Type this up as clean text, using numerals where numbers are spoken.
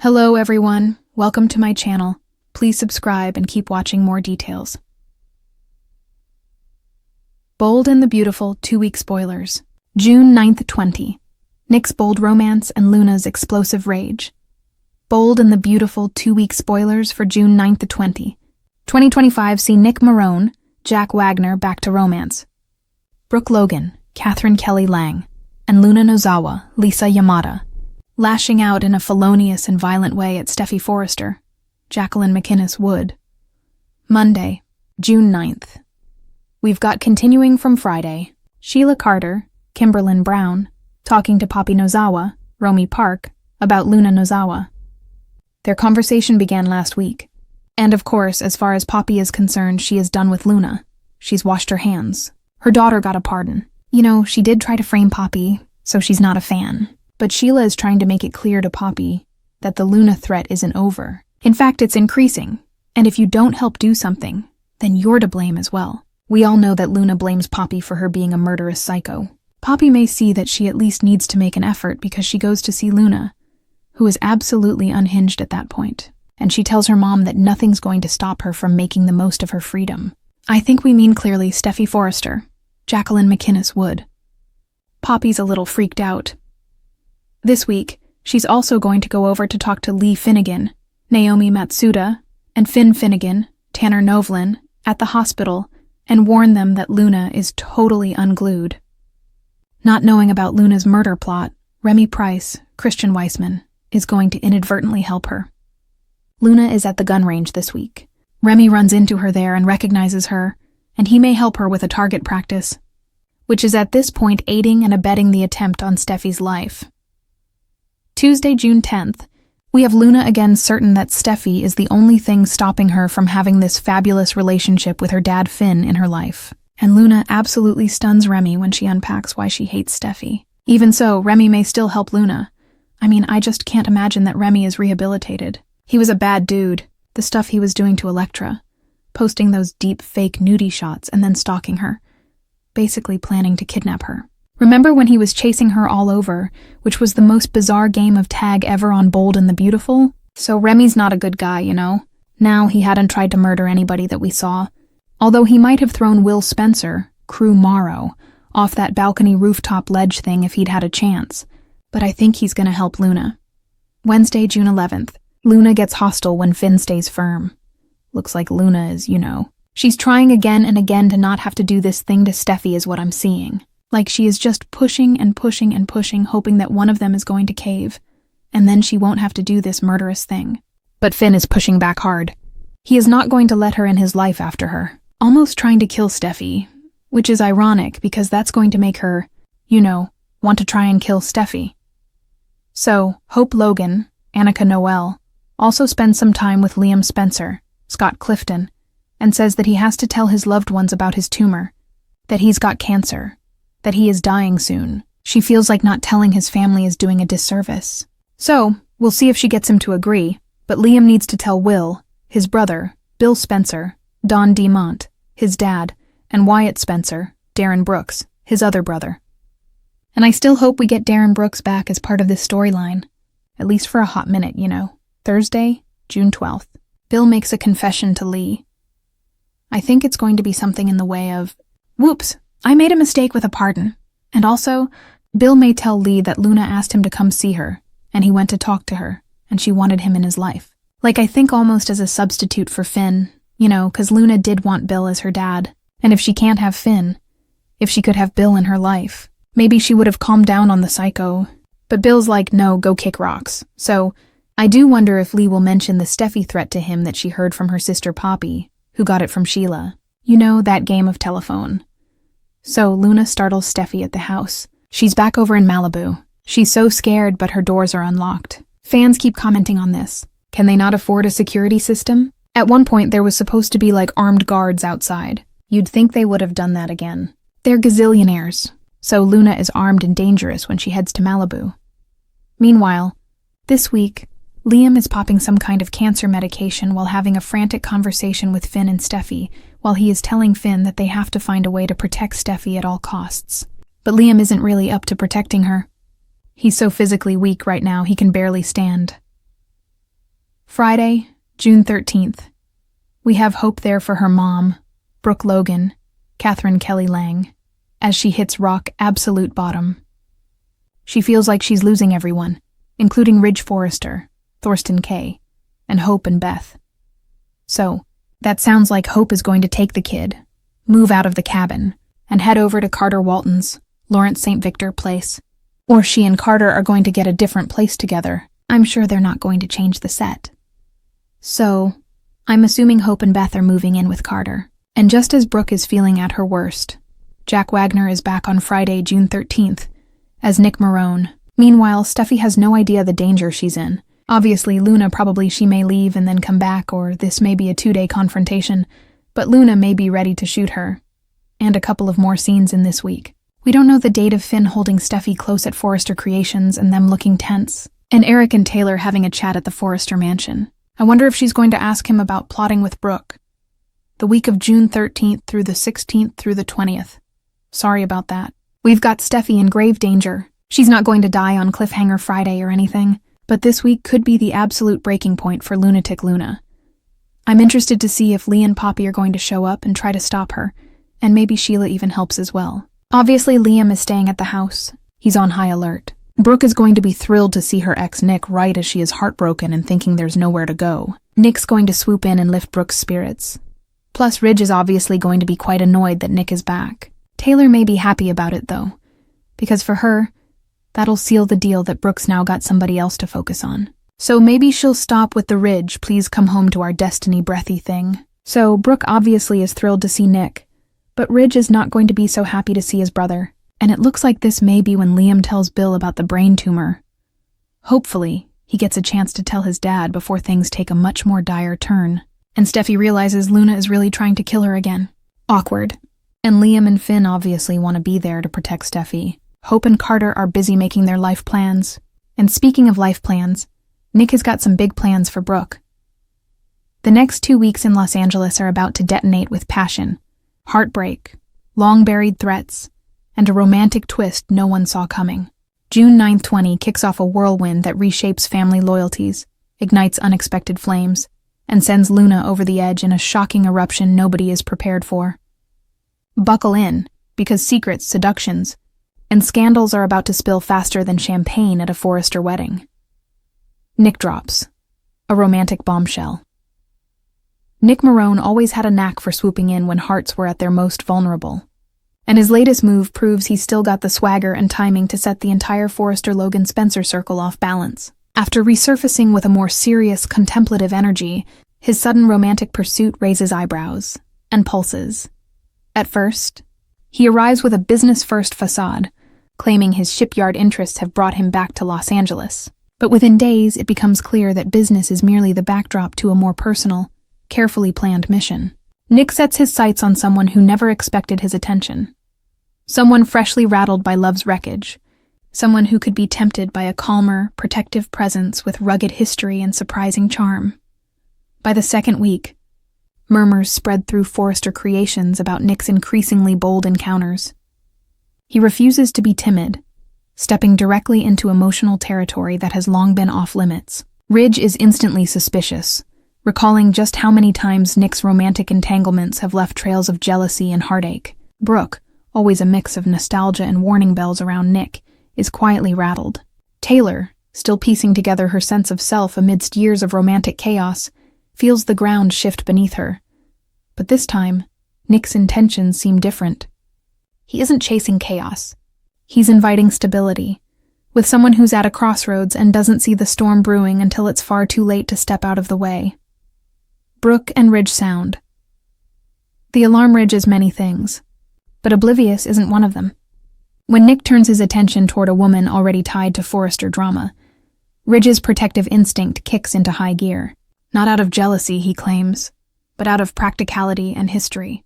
Hello everyone, welcome to my channel. Please subscribe and keep watching more details. Bold and the Beautiful 2-week spoilers. June 9th, 20. Nick's bold romance and Luna's explosive rage. Bold and the Beautiful 2-week spoilers for June 9th, 20. 2025 see Nick Marone, Jack Wagner back to romance. Brooke Logan, Catherine Kelly Lang, and Luna Nozawa, Lisa Yamada, lashing out in a felonious and violent way at Steffi Forrester, Jacqueline McInnes Wood. Monday, June 9th. We've got continuing from Friday, Sheila Carter, Kimberlyn Brown, talking to Poppy Nozawa, Romy Park, about Luna Nozawa. Their conversation began last week. And of course, as far as Poppy is concerned, she is done with Luna. She's washed her hands. Her daughter got a pardon. You know, she did try to frame Poppy, so she's not a fan. But Sheila is trying to make it clear to Poppy that the Luna threat isn't over. In fact, it's increasing. And if you don't help do something, then you're to blame as well. We all know that Luna blames Poppy for her being a murderous psycho. Poppy may see that she at least needs to make an effort because she goes to see Luna, who is absolutely unhinged at that point. And she tells her mom that nothing's going to stop her from making the most of her freedom. I think we mean clearly Steffi Forrester, Jacqueline McInnes Wood. Poppy's a little freaked out. This week, she's also going to go over to talk to Lee Finnegan, Naomi Matsuda, and Finn Finnegan, Tanner Novlin, at the hospital and warn them that Luna is totally unglued. Not knowing about Luna's murder plot, Remy Price, Christian Weissman, is going to inadvertently help her. Luna is at the gun range this week. Remy runs into her there and recognizes her, and he may help her with a target practice, which is at this point aiding and abetting the attempt on Steffi's life. Tuesday, June 10th, we have Luna again certain that Steffi is the only thing stopping her from having this fabulous relationship with her dad Finn in her life. And Luna absolutely stuns Remy when she unpacks why she hates Steffi. Even so, Remy may still help Luna. I just can't imagine that Remy is rehabilitated. He was a bad dude, the stuff he was doing to Elektra, posting those deep fake nudie shots and then stalking her, basically planning to kidnap her. Remember when he was chasing her all over, which was the most bizarre game of tag ever on Bold and the Beautiful? So Remy's not a good guy, you know? Now he hadn't tried to murder anybody that we saw, although he might have thrown Will Spencer, Crew Morrow, off that balcony rooftop ledge thing if he'd had a chance. But I think he's gonna help Luna. Wednesday, June 11th. Luna gets hostile when Finn stays firm. Looks like Luna is, she's trying again and again to not have to do this thing to Steffi is what I'm seeing. Like she is just pushing and pushing and pushing, hoping that one of them is going to cave, and then she won't have to do this murderous thing. But Finn is pushing back hard. He is not going to let her in his life after her, almost trying to kill Steffi, which is ironic because that's going to make her, want to try and kill Steffi. So, Hope Logan, Annika Noel, also spends some time with Liam Spencer, Scott Clifton, and says that he has to tell his loved ones about his tumor, that he's got cancer, that he is dying soon. She feels like not telling his family is doing a disservice. So, we'll see if she gets him to agree, but Liam needs to tell Will, his brother, Bill Spencer, Don DeMont, his dad, and Wyatt Spencer, Darren Brooks, his other brother. And I still hope we get Darren Brooks back as part of this storyline, at least for a hot minute, Thursday, June 12th. Bill makes a confession to Lee. I think it's going to be something in the way of, "Whoops, I made a mistake with a pardon." And also, Bill may tell Lee that Luna asked him to come see her, and he went to talk to her, and she wanted him in his life. Like I think almost as a substitute for Finn, 'cause Luna did want Bill as her dad. And if she can't have Finn, if she could have Bill in her life, maybe she would have calmed down on the psycho. But Bill's like, no, go kick rocks. So, I do wonder if Lee will mention the Steffi threat to him that she heard from her sister Poppy, who got it from Sheila. That game of telephone. So Luna startles Steffi at the house. She's back over in Malibu. She's so scared, but her doors are unlocked. Fans keep commenting on this. Can they not afford a security system? At one point, there was supposed to be armed guards outside. You'd think they would have done that again. They're gazillionaires. So Luna is armed and dangerous when she heads to Malibu. Meanwhile, this week, Liam is popping some kind of cancer medication while having a frantic conversation with Finn and Steffi, while he is telling Finn that they have to find a way to protect Steffi at all costs. But Liam isn't really up to protecting her. He's so physically weak right now he can barely stand. Friday, June 13th. We have hope there for her mom, Brooke Logan, Catherine Kelly Lang, as she hits rock absolute bottom. She feels like she's losing everyone, including Ridge Forrester, Thorsten Kay, and Hope and Beth. So, that sounds like Hope is going to take the kid, move out of the cabin, and head over to Carter Walton's, Lawrence St. Victor place. Or she and Carter are going to get a different place together. I'm sure they're not going to change the set. So, I'm assuming Hope and Beth are moving in with Carter. And just as Brooke is feeling at her worst, Jack Wagner is back on Friday, June 13th, as Nick Marone. Meanwhile, Steffi has no idea the danger she's in. Obviously, Luna probably she may leave and then come back, or this may be a 2-day confrontation, but Luna may be ready to shoot her. And a couple of more scenes in this week. We don't know the date of Finn holding Steffi close at Forrester Creations and them looking tense, and Eric and Taylor having a chat at the Forrester mansion. I wonder if she's going to ask him about plotting with Brooke. The week of June 13th through the 16th through the 20th. Sorry about that. We've got Steffi in grave danger. She's not going to die on Cliffhanger Friday or anything, but this week could be the absolute breaking point for Lunatic Luna. I'm interested to see if Lee and Poppy are going to show up and try to stop her, and maybe Sheila even helps as well. Obviously, Liam is staying at the house. He's on high alert. Brooke is going to be thrilled to see her ex Nick right as she is heartbroken and thinking there's nowhere to go. Nick's going to swoop in and lift Brooke's spirits. Plus, Ridge is obviously going to be quite annoyed that Nick is back. Taylor may be happy about it, though, because for her, that'll seal the deal that Brooke's now got somebody else to focus on. So maybe she'll stop with the Ridge, please come home to our destiny breathy thing. So Brooke obviously is thrilled to see Nick, but Ridge is not going to be so happy to see his brother, and it looks like this may be when Liam tells Bill about the brain tumor. Hopefully, he gets a chance to tell his dad before things take a much more dire turn, and Steffi realizes Luna is really trying to kill her again. Awkward. And Liam and Finn obviously want to be there to protect Steffi. Hope and Carter are busy making their life plans. And speaking of life plans, Nick has got some big plans for Brooke. The next 2 weeks in Los Angeles are about to detonate with passion, heartbreak, long-buried threats, and a romantic twist no one saw coming. June 9th, 20 kicks off a whirlwind that reshapes family loyalties, ignites unexpected flames, and sends Luna over the edge in a shocking eruption nobody is prepared for. Buckle in, because secrets, seductions, and scandals are about to spill faster than champagne at a Forrester wedding. Nick drops. A romantic bombshell. Nick Marone always had a knack for swooping in when hearts were at their most vulnerable. And his latest move proves he's still got the swagger and timing to set the entire Forrester-Logan-Spencer circle off balance. After resurfacing with a more serious, contemplative energy, his sudden romantic pursuit raises eyebrows and pulses. At first, he arrives with a business-first facade, claiming his shipyard interests have brought him back to Los Angeles. But within days, it becomes clear that business is merely the backdrop to a more personal, carefully planned mission. Nick sets his sights on someone who never expected his attention. Someone freshly rattled by love's wreckage. Someone who could be tempted by a calmer, protective presence with rugged history and surprising charm. By the second week, murmurs spread through Forrester Creations about Nick's increasingly bold encounters. He refuses to be timid, stepping directly into emotional territory that has long been off-limits. Ridge is instantly suspicious, recalling just how many times Nick's romantic entanglements have left trails of jealousy and heartache. Brooke, always a mix of nostalgia and warning bells around Nick, is quietly rattled. Taylor, still piecing together her sense of self amidst years of romantic chaos, feels the ground shift beneath her. But this time, Nick's intentions seem different. He isn't chasing chaos. He's inviting stability, with someone who's at a crossroads and doesn't see the storm brewing until it's far too late to step out of the way. Brooke and Ridge sound. The alarm Ridge is many things, but oblivious isn't one of them. When Nick turns his attention toward a woman already tied to Forrester drama, Ridge's protective instinct kicks into high gear. Not out of jealousy, he claims, but out of practicality and history.